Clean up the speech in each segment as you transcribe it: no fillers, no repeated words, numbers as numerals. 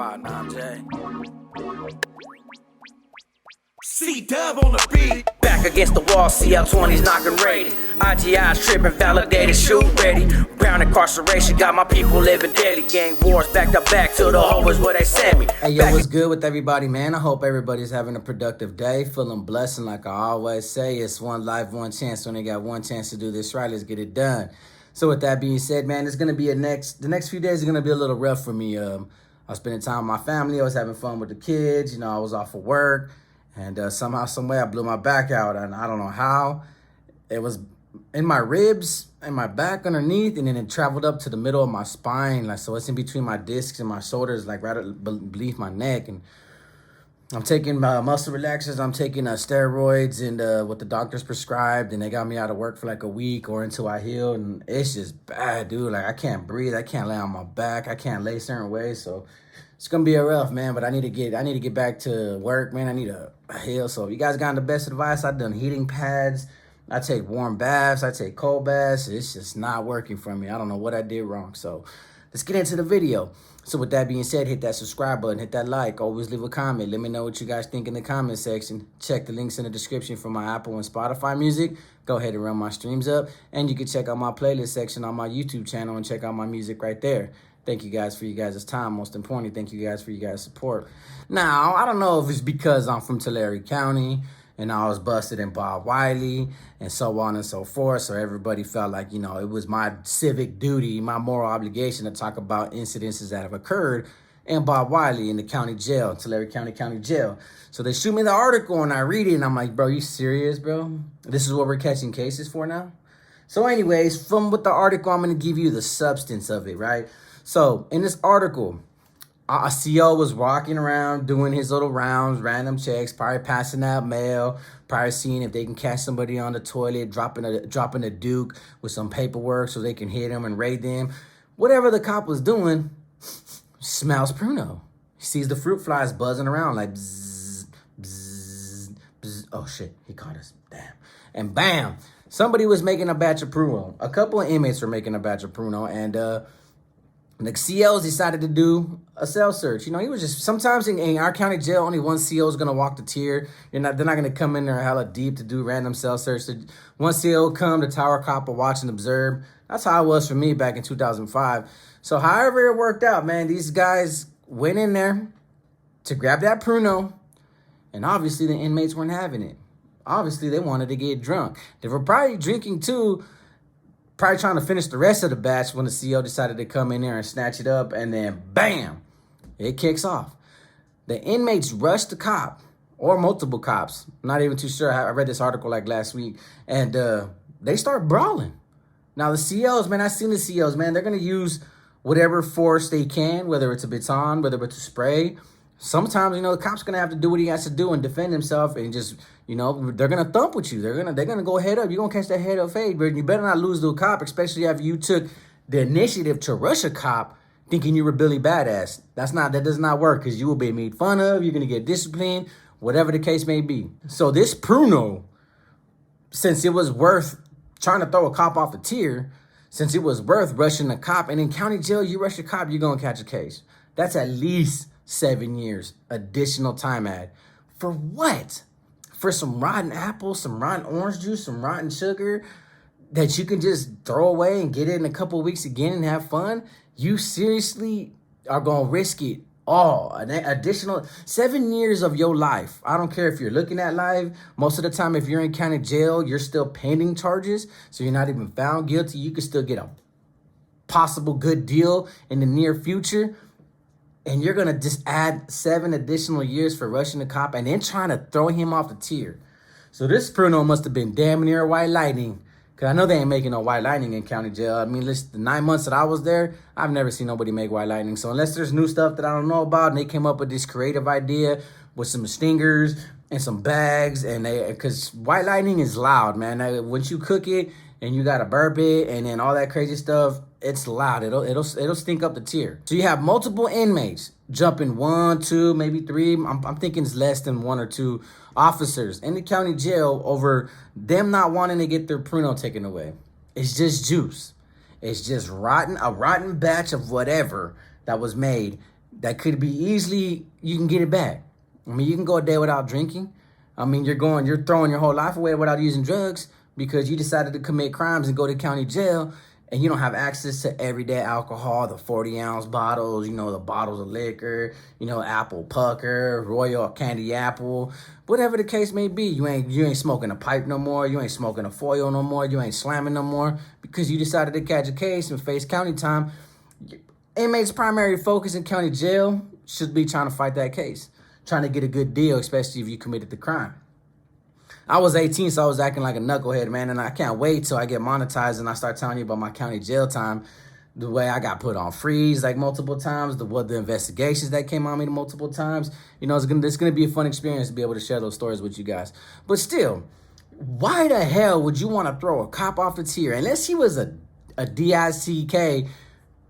about now, Jay? C-Dub on the beat. Back against the wall, CL20's knocking rated. IGI's tripping, validated, shoot ready. Brown incarceration, got my people living daily. Gang wars back to back till the hole is where they send me. Hey, yo, what's good with everybody, man? I hope everybody's having a productive day, feeling blessed, and like I always say, it's one life, one chance. When they got one chance to do this right, let's get it done. So with that being said, man, it's gonna be the next few days are gonna be a little rough for me. I was spending time with my family. I was having fun with the kids. You know, I was off of work, and somehow, some way, I blew my back out, and I don't know how. It was in my ribs and my back underneath, and then it traveled up to the middle of my spine, like, so it's in between my discs and my shoulders, like right beneath my neck. And I'm taking muscle relaxers, I'm taking steroids and what the doctors prescribed, and they got me out of work for like a week or until I heal. And it's just bad, dude. Like, I can't breathe, I can't lay on my back, I can't lay certain ways. So it's gonna be a rough, man. But I need to get back to work, man. I need to heal. So if you guys got the best advice, I've done heating pads, I take warm baths, I take cold baths. It's just not working for me. I don't know what I did wrong. So let's get into the video. So with that being said, hit that subscribe button, hit that like, always leave a comment. Let me know what you guys think in the comment section. Check the links in the description for my Apple and Spotify music. Go ahead and run my streams up. And you can check out my playlist section on my YouTube channel and check out my music right there. Thank you guys for you guys' time. Most importantly, thank you guys for you guys' support. Now, I don't know if it's because I'm from Tulare County and I was busted in Bob Wiley and so on and so forth. So everybody felt like, you know, it was my civic duty, my moral obligation to talk about incidences that have occurred in Bob Wiley in the county jail, Tulare County Jail. So they shoot me the article and I read it and I'm like, bro, you serious, bro? This is what we're catching cases for now? So anyways, from with the article, I'm going to give you the substance of it, right? So in this article, a CO was walking around doing his little rounds, random checks, probably passing out mail, probably seeing if they can catch somebody on the toilet, dropping a Duke with some paperwork so they can hit him and raid them. Whatever the cop was doing, smells Pruno. He sees the fruit flies buzzing around like bzzz, bzzz, bzzz. Oh shit, he caught us. Damn. And bam, somebody was making a batch of Pruno. A couple of inmates were making a batch of Pruno, and the COs decided to do a cell search. You know, he was just, sometimes in our county jail, only one CO is going to walk the tier. They're not going to come in there hella deep to do random cell search. So one CO will come, the tower cop will watch and observe. That's how it was for me back in 2005. So however it worked out, man, these guys went in there to grab that Pruno, and obviously the inmates weren't having it. Obviously, they wanted to get drunk. They were probably drinking too, probably trying to finish the rest of the batch when the CO decided to come in there and snatch it up, and then bam, it kicks off. The inmates rush the cop, or multiple cops. I'm not even too sure. I read this article like last week, and they start brawling. Now the COs, man, I've seen the COs, man, they're gonna use whatever force they can, whether it's a baton, whether it's a spray. Sometimes, you know, the cop's gonna have to do what he has to do and defend himself, and just, you know, they're gonna thump with you. They're gonna go head up. You're gonna catch that head up fade, but you better not lose to a cop, especially after you took the initiative to rush a cop thinking you were Billy Badass. That does not work, because you will be made fun of. You're gonna get disciplined, whatever the case may be. So this Pruno, since it was worth trying to throw a cop off the tier, since it was worth rushing a cop, and in county jail, you rush a cop, you're gonna catch a case. That's at least 7 years additional time add. For what? For some rotten apples, some rotten orange juice, some rotten sugar that you can just throw away and get it in a couple of weeks again and have fun? You seriously are going to risk it all. An additional 7 years of your life. I don't care if you're looking at life. Most of the time, if you're in county jail, you're still pending charges. So you're not even found guilty. You can still get a possible good deal in the near future. And you're going to just add 7 additional years for rushing the cop and then trying to throw him off the tier. So this Pruno must have been damn near white lightning. Because I know they ain't making no white lightning in county jail. I mean, listen, the 9 months that I was there, I've never seen nobody make white lightning. So unless there's new stuff that I don't know about, and they came up with this creative idea with some stingers and some bags, and because white lightning is loud, man. Once you cook it and you got to burp it and then all that crazy stuff, it's loud. It'll stink up the tier. So you have multiple inmates jumping 1, 2, maybe 3. I'm thinking it's less than 1 or 2 officers in the county jail over them not wanting to get their Pruno taken away. It's just juice. It's just a rotten batch of whatever that was made, that could be easily, you can get it back. I mean, you can go a day without drinking. I mean, you're throwing your whole life away without using drugs because you decided to commit crimes and go to county jail, and you don't have access to everyday alcohol, the 40-ounce bottles, the bottles of liquor, apple pucker, royal candy apple, whatever the case may be. You ain't smoking a pipe no more. You ain't smoking a foil no more. You ain't slamming no more because you decided to catch a case and face county time. Inmates' primary focus in county jail should be trying to fight that case, trying to get a good deal, especially if you committed the crime. I was 18, so I was acting like a knucklehead, man, and I can't wait till I get monetized and I start telling you about my county jail time, the way I got put on freeze like multiple times, the investigations that came on me multiple times. It's gonna be a fun experience to be able to share those stories with you guys. But still, why the hell would you want to throw a cop off the tier unless he was a DICK,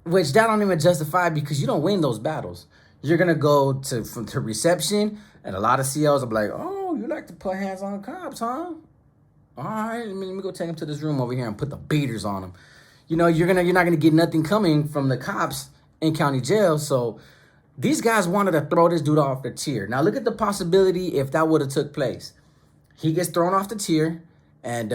which that don't even justify because you don't win those battles. You're gonna go to reception, and a lot of COs will be like, "Oh, you like to put hands on cops, huh? All right, let me go take him to this room over here and put the beaters on him." You're not gonna get nothing coming from the cops in county jail. So these guys wanted to throw this dude off the tier. Now look at the possibility if that would have took place. He gets thrown off the tier, and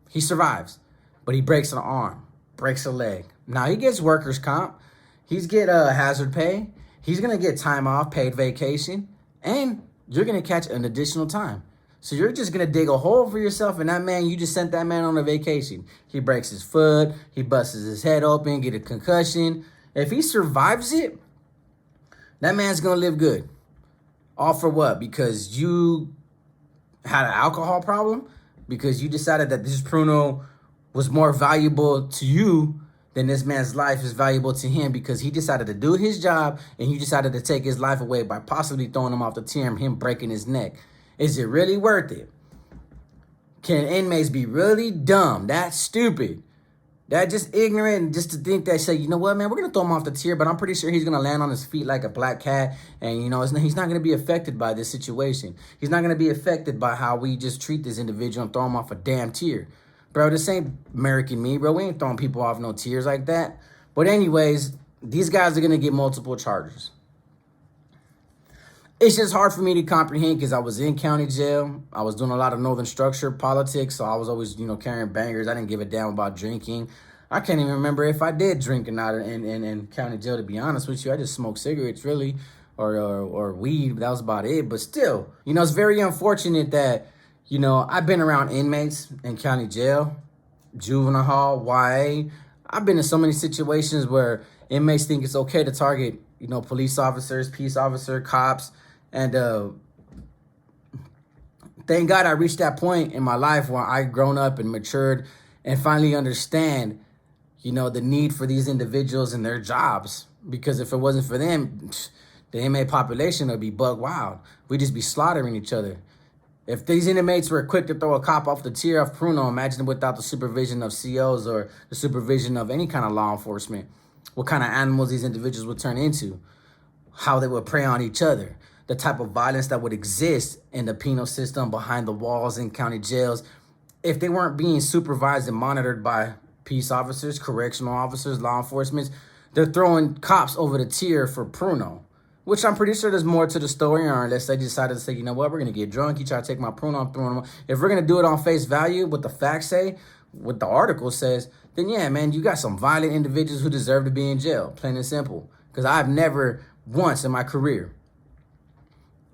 he survives, but he breaks an arm, breaks a leg. Now he gets workers' comp. He's get hazard pay. He's going to get time off, paid vacation, and you're going to catch an additional time. So you're just going to dig a hole for yourself, and you just sent that man on a vacation. He breaks his foot, he busts his head open, get a concussion. If he survives it, that man's going to live good. All for what? Because you had an alcohol problem? Because you decided that this Pruno was more valuable to you then this man's life is valuable to him because he decided to do his job and you decided to take his life away by possibly throwing him off the tier and him breaking his neck. Is it really worth it? Can inmates be really dumb, that stupid, that just ignorant, and just to think that, say, you know what, man, we're going to throw him off the tier, but I'm pretty sure he's going to land on his feet like a black cat, and, he's not going to be affected by this situation. He's not going to be affected by how we just treat this individual and throw him off a damn tier. Bro, this ain't American me, bro. We ain't throwing people off no tiers like that. But anyways, these guys are going to get multiple charges. It's just hard for me to comprehend because I was in county jail. I was doing a lot of Northern structure politics, so I was always, carrying bangers. I didn't give a damn about drinking. I can't even remember if I did drink or not in county jail, to be honest with you. I just smoked cigarettes, really, or weed. That was about it. But still, it's very unfortunate that I've been around inmates in county jail, juvenile hall, YA. I've been in so many situations where inmates think it's okay to target, police officers, peace officer, cops. And thank God I reached that point in my life where I've grown up and matured and finally understand, the need for these individuals and their jobs. Because if it wasn't for them, the inmate population would be buck wild. We'd just be slaughtering each other. If these inmates were quick to throw a cop off the tier of Pruno, imagine without the supervision of COs or the supervision of any kind of law enforcement, what kind of animals these individuals would turn into, how they would prey on each other, the type of violence that would exist in the penal system behind the walls in county jails if they weren't being supervised and monitored by peace officers, correctional officers, law enforcement. They're throwing cops over the tier for Pruno. Which I'm pretty sure there's more to the story, or unless they decided to say, you know what, we're going to get drunk. You try to take my Pruno, I'm throwing them. If we're going to do it on face value, what the facts say, what the article says, then yeah, man, you got some violent individuals who deserve to be in jail, plain and simple. Because I've never once in my career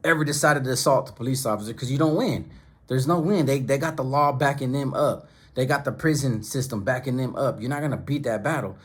ever decided to assault the police officer because you don't win. There's no win. They got the law backing them up. They got the prison system backing them up. You're not going to beat that battle.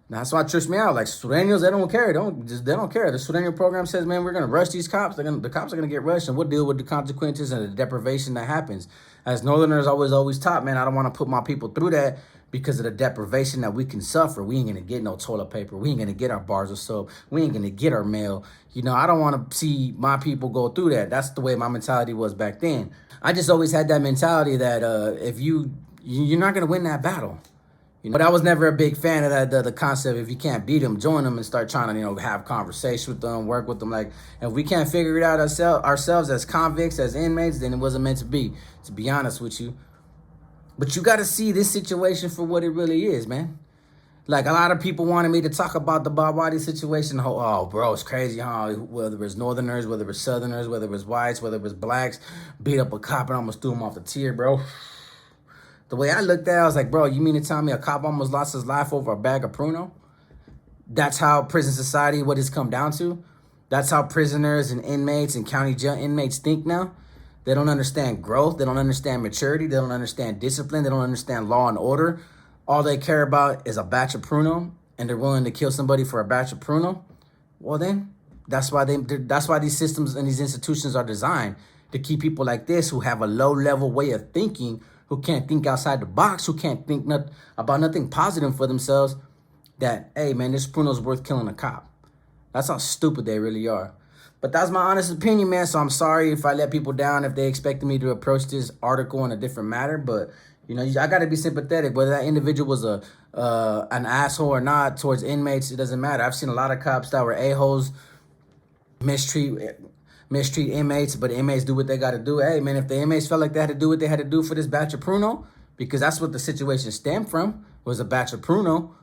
That's why it trips me out. Like Sureños, they don't care. They don't care. The Sureño program says, man, we're gonna rush these cops. The cops are gonna get rushed, and we'll deal with the consequences and the deprivation that happens. As Northerners always taught, man, I don't want to put my people through that because of the deprivation that we can suffer. We ain't gonna get no toilet paper. We ain't gonna get our bars of soap. We ain't gonna get our mail. I don't want to see my people go through that. That's the way my mentality was back then. I just always had that mentality that if you're not gonna win that battle. But I was never a big fan of that, the concept, if you can't beat them, join them and start trying to, have conversation with them, work with them. Like, if we can't figure it out ourselves as convicts, as inmates, then it wasn't meant to be honest with you. But you got to see this situation for what it really is, man. Like, a lot of people wanted me to talk about the Bob Wiley situation. Oh, bro, it's crazy, huh? Whether it's Northerners, whether it's Southerners, whether it's whites, whether it's blacks, beat up a cop and almost threw him off the tier, bro. The way I looked at it, I was like, bro, you mean to tell me a cop almost lost his life over a bag of Pruno? That's how prison society, what it's come down to? That's how prisoners and inmates and county jail inmates think now? They don't understand growth. They don't understand maturity. They don't understand discipline. They don't understand law and order. All they care about is a batch of Pruno, and they're willing to kill somebody for a batch of Pruno. Well, then, that's why these systems and these institutions are designed to keep people like this who have a low-level way of thinking, who can't think outside the box, who can't think about nothing positive for themselves, that, hey, man, this Pruno's worth killing a cop. That's how stupid they really are. But that's my honest opinion, man. So I'm sorry if I let people down, if they expected me to approach this article in a different matter. But, you know, I got to be sympathetic. Whether that individual was an asshole or not towards inmates, it doesn't matter. I've seen a lot of cops that were a-holes, mistreat inmates, but inmates do what they got to do. Hey, man, if the inmates felt like they had to do what they had to do for this batch of Pruno, because that's what the situation stemmed from, was a batch of Pruno,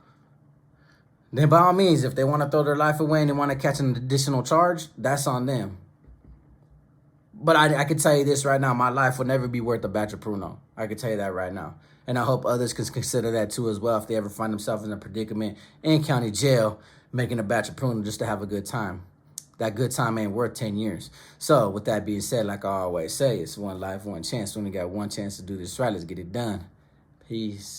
then by all means, if they want to throw their life away and they want to catch an additional charge, that's on them. But I can tell you this right now, my life will never be worth a batch of Pruno. I can tell you that right now. And I hope others can consider that too as well if they ever find themselves in a predicament in county jail, making a batch of Pruno just to have a good time. That good time ain't worth 10 years. So with that being said, like I always say, it's one life, one chance. We only got one chance to do this right. Let's get it done. Peace.